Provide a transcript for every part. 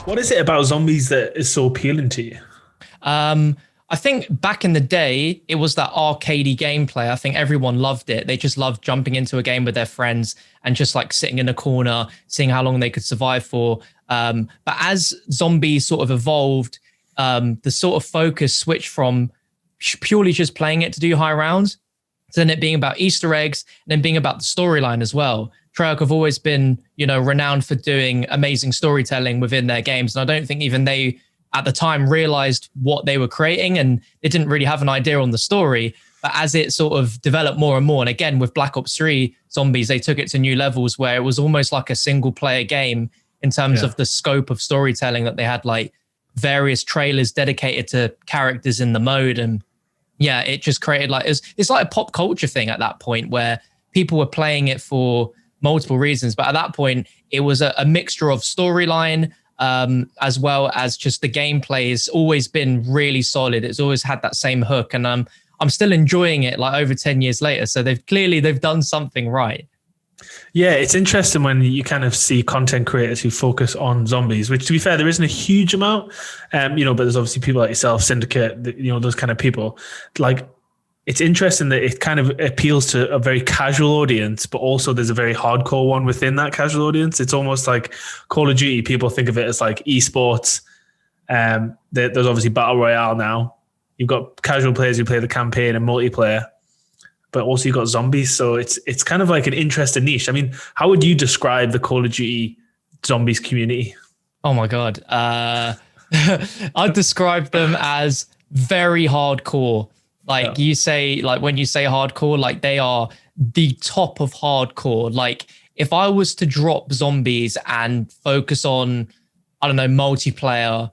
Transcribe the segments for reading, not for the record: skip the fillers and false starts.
What is it about zombies that is so appealing to you? I think back in the day, it was that arcadey gameplay. I think everyone loved it. They just loved jumping into a game with their friends and just like sitting in a corner, seeing how long they could survive for. But as zombies sort of evolved, the sort of focus switched from purely just playing it to do high rounds, to then it being about Easter eggs, and then being about the storyline as well. Treyarch have always been, renowned for doing amazing storytelling within their games. And I don't think even they at the time realized what they were creating, and they didn't really have an idea on the story. But as it sort of developed more and more, and again, with Black Ops 3 Zombies, they took it to new levels where it was almost like a single player game in terms of the scope of storytelling, that they had like various trailers dedicated to characters in the mode. And yeah, it just created like, it's like a pop culture thing at that point where people were playing it for multiple reasons. But at that point, it was a mixture of storyline, as well as just the gameplay has always been really solid. It's always had that same hook, and I'm still enjoying it like over 10 years later. So they've done something right. Yeah, it's interesting when you kind of see content creators who focus on zombies, which to be fair, there isn't a huge amount, but there's obviously people like yourself, Syndicate, those kind of people. Like, it's interesting that it kind of appeals to a very casual audience, but also there's a very hardcore one within that casual audience. It's almost like Call of Duty. People think of it as like esports. There's obviously Battle Royale now. You've got casual players who play the campaign and multiplayer, but also you've got zombies. So it's kind of like an interesting niche. I mean, how would you describe the Call of Duty zombies community? Oh my God. I'd describe them as very hardcore. Like you say, like when you say hardcore, like they are the top of hardcore. Like if I was to drop zombies and focus on, I don't know, multiplayer,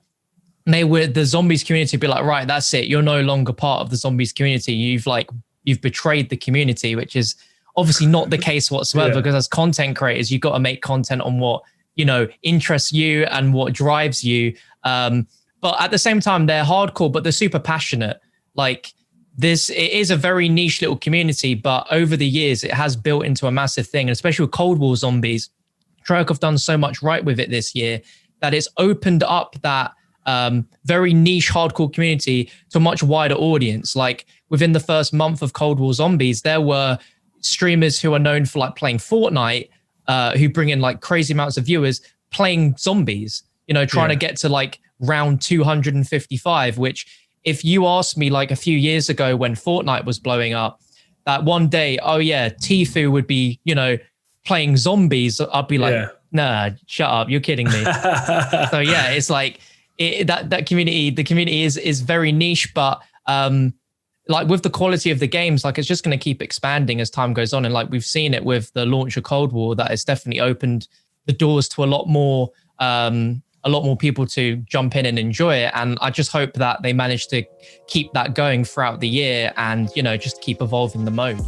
the zombies community would be like, right, that's it. You're no longer part of the zombies community. You've betrayed the community, which is obviously not the case whatsoever, because as content creators, you've got to make content on what, interests you and what drives you. But at the same time, they're hardcore, but they're super passionate. Like, it is a very niche little community, but over the years, it has built into a massive thing, and especially with Cold War Zombies. Treyarch have done so much right with it this year that it's opened up that very niche hardcore community to a much wider audience. Like within the first month of Cold War Zombies, there were streamers who are known for like playing Fortnite, who bring in like crazy amounts of viewers playing zombies, trying to get to like round 255, which, if you asked me like a few years ago when Fortnite was blowing up, that one day, oh yeah, Tfue would be, playing zombies, I'd be like, nah, shut up, you're kidding me. So yeah, it's like that community, the community is very niche, but like with the quality of the games, like it's just going to keep expanding as time goes on. And like we've seen it with the launch of Cold War, that it's definitely opened the doors to a lot more people to jump in and enjoy it. And I just hope that they manage to keep that going throughout the year and, just keep evolving the mode.